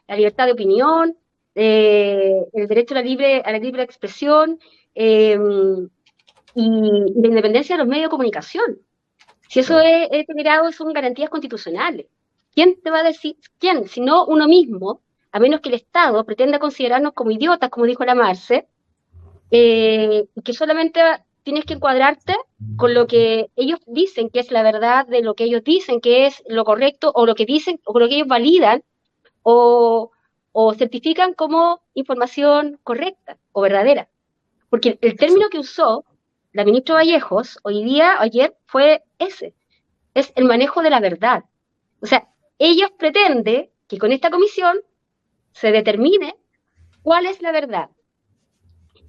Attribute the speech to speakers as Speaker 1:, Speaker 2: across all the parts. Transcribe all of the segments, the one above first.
Speaker 1: la libertad de opinión, el derecho a la libre expresión y la independencia de los medios de comunicación. Si eso
Speaker 2: Claro.
Speaker 1: es generado, son garantías constitucionales. ¿Quién te va a decir, quién, si no uno mismo, a menos que el Estado pretenda considerarnos como idiotas, como dijo la Marce, que solamente tienes que encuadrarte con lo que ellos dicen que es la verdad, de lo que ellos dicen que es lo correcto, o lo que dicen, o lo que ellos validan, o, o certifican como información correcta o verdadera? Porque el término
Speaker 2: Exacto.
Speaker 1: que usó la ministra Vallejos ayer, fue ese, es el manejo de la verdad. O sea, ellos pretenden que con esta comisión se determine cuál es la verdad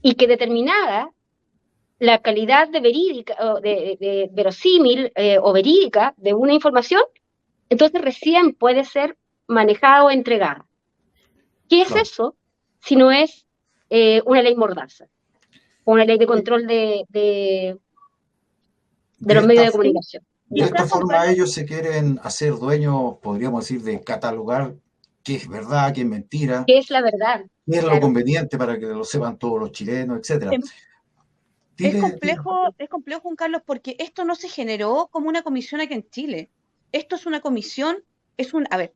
Speaker 1: y que determinada la calidad de verídica, o de verosímil o verídica de una información, entonces recién puede ser manejada o entregada. ¿Qué es
Speaker 2: Claro.
Speaker 1: eso si no es una ley mordaza o una ley de
Speaker 2: Y
Speaker 1: control de
Speaker 2: de
Speaker 1: los medios
Speaker 2: esta,
Speaker 1: de comunicación?
Speaker 2: de esta
Speaker 3: Quizás, Juan
Speaker 2: forma
Speaker 3: Carlos,
Speaker 2: ellos se quieren hacer dueños, podríamos decir, de catalogar qué es verdad, qué es mentira,
Speaker 1: ¿Qué es la verdad?
Speaker 2: qué es lo
Speaker 1: Claro.
Speaker 2: conveniente para que lo sepan todos los chilenos, etcétera.
Speaker 3: em,
Speaker 2: Dile, dile.
Speaker 3: es complejo, Juan Carlos, porque esto no se generó como una comisión aquí en Chile. Esto es una comisión, a ver,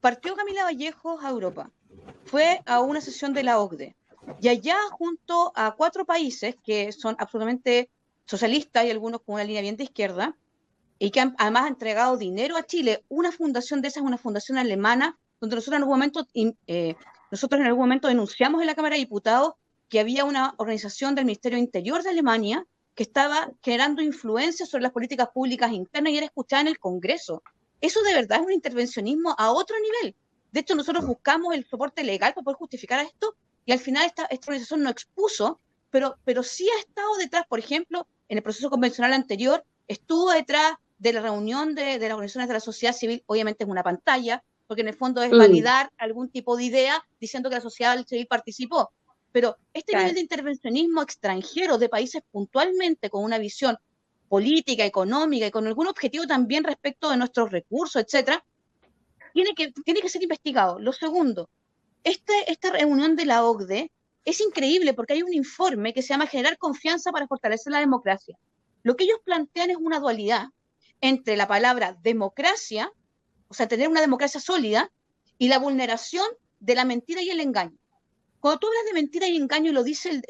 Speaker 3: partió Camila Vallejos a Europa, fue a una sesión de la OCDE, y allá junto a 4 países que son absolutamente socialistas y algunos con una línea bien de izquierda, y que además ha entregado dinero a Chile. Una fundación de esas es una fundación alemana, donde nosotros en algún momento denunciamos en la Cámara de Diputados que había una organización del Ministerio del Interior de Alemania que estaba generando influencia sobre las políticas públicas internas y era escuchada en el Congreso. Eso de verdad es un intervencionismo a otro nivel. De hecho, nosotros buscamos el soporte legal para poder justificar esto y al final esta organización no expuso, pero sí ha estado detrás, por ejemplo, en el proceso convencional anterior, estuvo detrás de la reunión de las organizaciones de la sociedad civil, obviamente es una pantalla, porque en el fondo es validar algún tipo de idea diciendo que la sociedad civil participó. Pero este nivel
Speaker 1: Claro.
Speaker 3: de intervencionismo extranjero de países puntualmente con una visión política, económica y con algún objetivo también respecto de nuestros recursos, etcétera, tiene que ser investigado. Lo segundo, esta reunión de la OCDE es increíble porque hay un informe que se llama Generar confianza para fortalecer la democracia. Lo que ellos plantean es una dualidad entre la palabra democracia, o sea, tener una democracia sólida, y la vulneración de la mentira y el engaño. Cuando tú hablas de mentira y engaño, y lo dice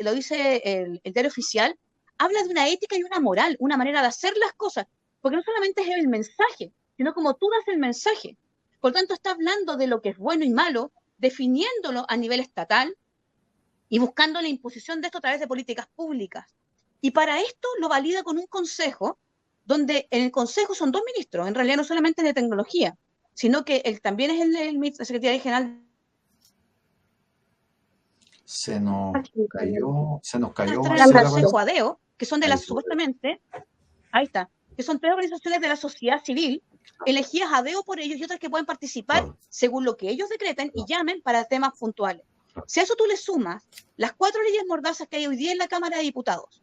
Speaker 3: el diario oficial, habla de una ética y una moral, una manera de hacer las cosas, porque no solamente es el mensaje, sino como tú das el mensaje. Por lo tanto, está hablando de lo que es bueno y malo, definiéndolo a nivel estatal y buscando la imposición de esto a través de políticas públicas. Y para esto lo valida con un consejo, donde en el consejo son 2 ministros, en realidad no solamente de tecnología, sino que él también es el secretario general.
Speaker 2: Se nos cayó
Speaker 3: Están en el
Speaker 2: Marcela,
Speaker 3: consejo
Speaker 2: parece.
Speaker 3: ADEO, que son de
Speaker 2: Ahí
Speaker 3: las,
Speaker 2: se
Speaker 3: supuestamente, ahí está, que son 3 organizaciones de la sociedad civil, elegidas ADEO por ellos y otras que pueden participar
Speaker 2: claro.
Speaker 3: según lo que ellos decreten y llamen para temas puntuales. Si a eso tú le sumas las 4 leyes mordazas que hay hoy día en la Cámara de Diputados,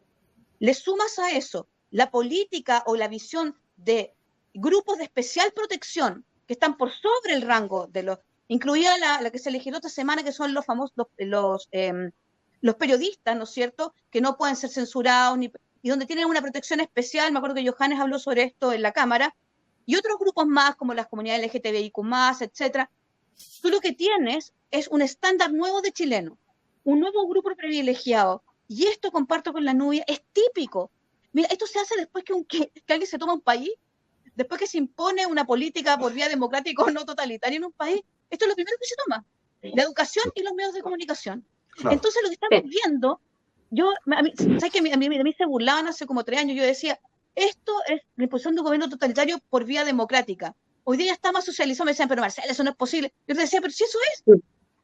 Speaker 3: le sumas a eso la política o la visión de grupos de especial protección que están por sobre el rango de los, incluida la que se legisló esta semana, que son los famosos, los periodistas, ¿no es cierto?, que no pueden ser censurados y donde tienen una protección especial. Me acuerdo que Johannes habló sobre esto en la Cámara, y otros grupos más, como las comunidades LGTBIQ+, etcétera. Tú lo que tienes es un estándar nuevo de chileno, un nuevo grupo privilegiado, y esto comparto con la Nubia, es típico. Mira, esto se hace después que alguien se toma un país, después que se impone una política por vía democrática o no totalitaria en un país. Esto es lo primero que se toma, la educación y los medios de comunicación.
Speaker 2: Claro.
Speaker 3: Entonces lo que estamos viendo, ¿sabes que a mí se burlaban hace como 3 años? Yo decía, esto es la imposición de un gobierno totalitario por vía democrática. Hoy día ya está más socializado, me decían, pero Marcela, eso no es posible. Yo te decía, pero si eso es,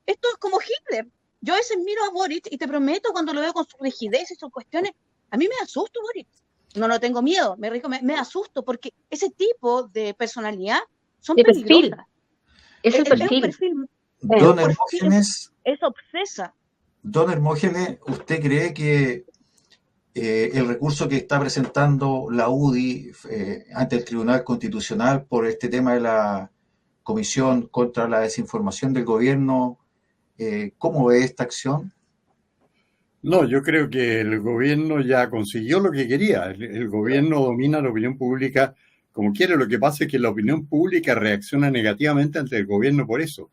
Speaker 3: esto es como Hitler. Yo a veces miro a Boric y te prometo, cuando lo veo con su rigidez y sus cuestiones, a mí me asusto Boric. No tengo miedo, me asusto, porque ese tipo de personalidad son peligrosas.
Speaker 1: Es el perfil.
Speaker 3: Es un perfil.
Speaker 2: Don Hermógenes,
Speaker 3: es obsesa.
Speaker 2: Don Hermógenes, ¿usted cree que el recurso que está presentando la UDI ante el Tribunal Constitucional por este tema de la comisión contra la desinformación del gobierno. ¿Cómo ve esta acción?
Speaker 4: No, yo creo que el gobierno ya consiguió lo que quería. El gobierno domina la opinión pública como quiere. Lo que pasa es que la opinión pública reacciona negativamente ante el gobierno por eso.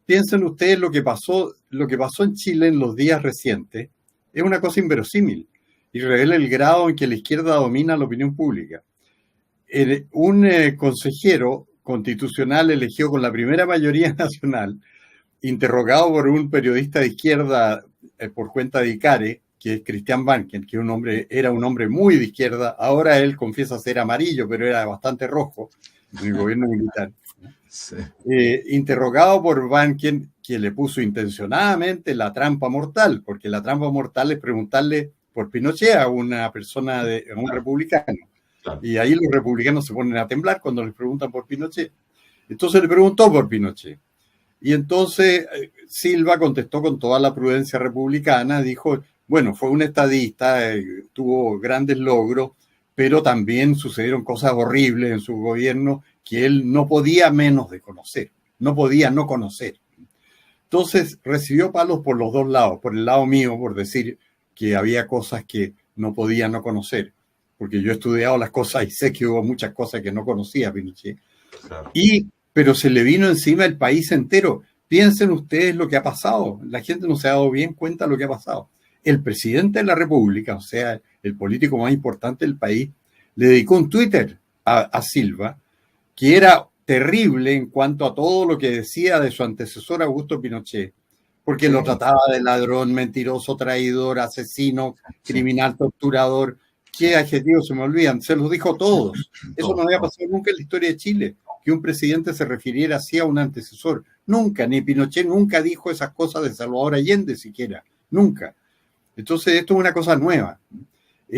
Speaker 4: Piensen ustedes lo que pasó en Chile en los días recientes. Es una cosa inverosímil y revela el grado en que la izquierda domina la opinión pública. Un consejero constitucional elegido con la primera mayoría nacional, interrogado por un periodista de izquierda por cuenta de Icare, que es Cristian Banken, que era un hombre muy de izquierda, ahora él confiesa ser amarillo, pero era bastante rojo en el gobierno militar. Sí. Interrogado por Banken, que le puso intencionadamente la trampa mortal, porque la trampa mortal es preguntarle por Pinochet a una persona, a un republicano. Claro. Y ahí los republicanos se ponen a temblar cuando les preguntan por Pinochet. Entonces le preguntó por Pinochet. Y entonces Silva contestó con toda la prudencia republicana, dijo, bueno, fue un estadista, tuvo grandes logros, pero también sucedieron cosas horribles en su gobierno que él no podía menos de conocer, no podía no conocer. Entonces recibió palos por los dos lados, por el lado mío, por decir que había cosas que no podía no conocer, porque yo he estudiado las cosas y sé que hubo muchas cosas que no conocía Pinochet. Claro. Pero se le vino encima el país entero. Piensen ustedes lo que ha pasado. La gente no se ha dado bien cuenta de lo que ha pasado. El presidente de la República, o sea, el político más importante del país, le dedicó un Twitter a Silva, que era terrible en cuanto a todo lo que decía de su antecesor Augusto Pinochet, porque lo trataba de ladrón, mentiroso, traidor, asesino, criminal, torturador. ¿Qué adjetivos se me olvidan? Se los dijo todos. Eso no había pasado nunca en la historia de Chile, que un presidente se refiriera así a un antecesor. Nunca, ni Pinochet nunca dijo esas cosas de Salvador Allende siquiera. Nunca. Entonces esto es una cosa nueva.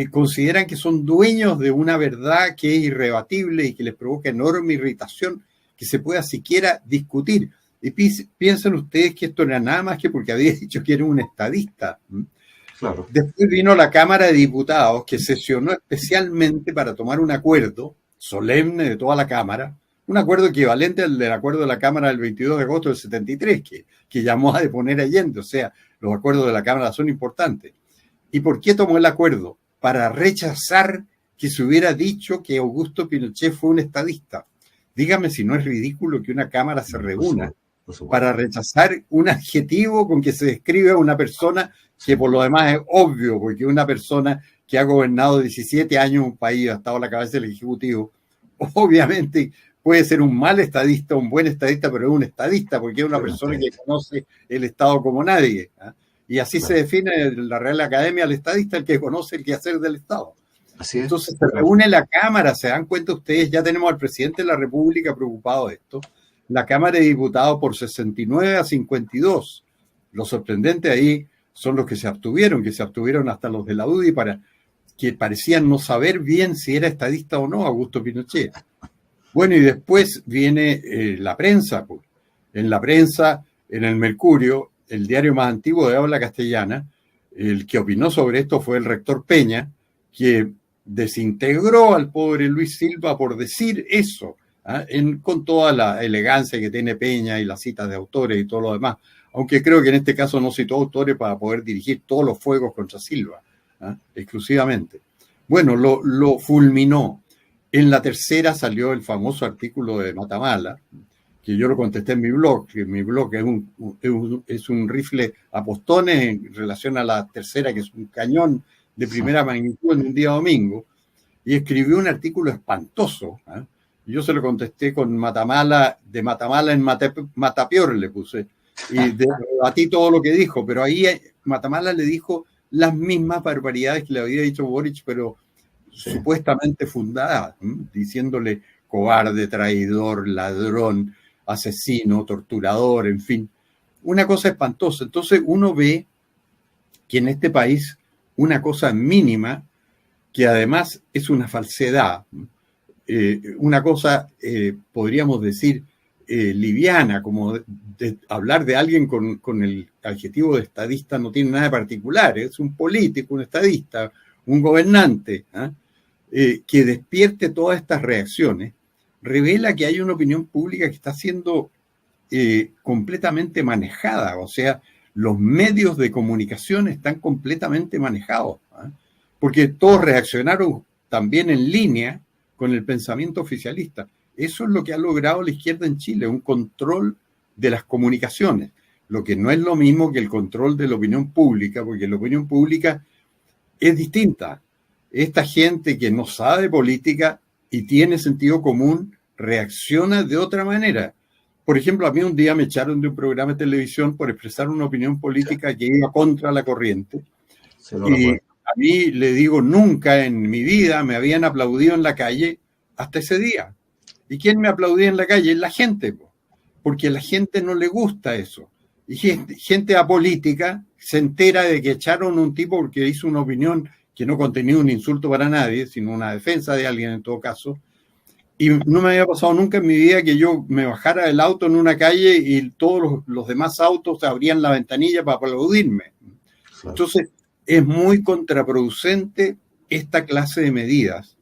Speaker 4: Consideran que son dueños de una verdad que es irrebatible y que les provoca enorme irritación que se pueda siquiera discutir. Y piensen ustedes que esto no era nada más que porque había dicho que era un estadista. Claro. Después vino la Cámara de Diputados, que sesionó especialmente para tomar un acuerdo solemne de toda la Cámara, un acuerdo equivalente al del acuerdo de la Cámara del 22 de agosto del 73, que llamó a deponer a Allende. O sea, los acuerdos de la Cámara son importantes. ¿Y por qué tomó el acuerdo? Para rechazar que se hubiera dicho que Augusto Pinochet fue un estadista. Dígame si no es ridículo que una Cámara se reúna para rechazar un adjetivo con que se describe a una persona que por lo demás es obvio, porque una persona que ha gobernado 17 años un país, ha estado a la cabeza del Ejecutivo, obviamente puede ser un mal estadista, un buen estadista, pero es un estadista, porque es una persona que conoce el Estado como nadie. Y así se define la Real Academia al estadista, el que conoce el quehacer del Estado. Así es. Entonces se reúne la Cámara, se dan cuenta ustedes, ya tenemos al presidente de la República preocupado de esto, la Cámara de Diputados por 69 a 52. Lo sorprendente ahí son los que se abstuvieron hasta los de la UDI, que parecían no saber bien si era estadista o no Augusto Pinochet. Bueno, y después viene la prensa. Pues. En la prensa, en el Mercurio, el diario más antiguo de habla castellana, el que opinó sobre esto fue el rector Peña, que desintegró al pobre Luis Silva por decir eso, con toda la elegancia que tiene Peña y las citas de autores y todo lo demás, aunque creo que en este caso no citó autores para poder dirigir todos los fuegos contra Silva, exclusivamente. Bueno, lo fulminó. En la tercera salió el famoso artículo de Matamala, que yo lo contesté en mi blog, que mi blog es un rifle a postones en relación a la tercera, que es un cañón de primera magnitud en un día domingo, y escribió un artículo espantoso. Yo se lo contesté con Matamala, de Matamala en Matapior le puse, y debatí todo lo que dijo, pero ahí Matamala le dijo las mismas barbaridades que le había dicho Boric, pero supuestamente fundadas, diciéndole cobarde, traidor, ladrón, asesino, torturador, en fin. Una cosa espantosa. Entonces uno ve que en este país una cosa mínima, que además es una falsedad, una cosa, podríamos decir, liviana, como hablar de alguien con el adjetivo de estadista no tiene nada de particular, es un político, un estadista, un gobernante, que despierte todas estas reacciones, revela que hay una opinión pública que está siendo completamente manejada. O sea, los medios de comunicación están completamente manejados, ¿eh? Porque todos reaccionaron también en línea con el pensamiento oficialista. Eso es lo que ha logrado la izquierda en Chile, un control de las comunicaciones, lo que no es lo mismo que el control de la opinión pública, porque la opinión pública es distinta. Esta gente que no sabe política y tiene sentido común reacciona de otra manera. Por ejemplo, a mí un día me echaron de un programa de televisión por expresar una opinión política que iba contra la corriente. Y a mí, le digo, nunca en mi vida me habían aplaudido en la calle hasta ese día. ¿Y quién me aplaudía en la calle? La gente, porque a la gente no le gusta eso. Y gente apolítica se entera de que echaron a un tipo porque hizo una opinión que no contenía un insulto para nadie, sino una defensa de alguien en todo caso. Y no me había pasado nunca en mi vida que yo me bajara del auto en una calle y todos los demás autos abrían la ventanilla para aplaudirme. Entonces, es muy contraproducente esta clase de medidas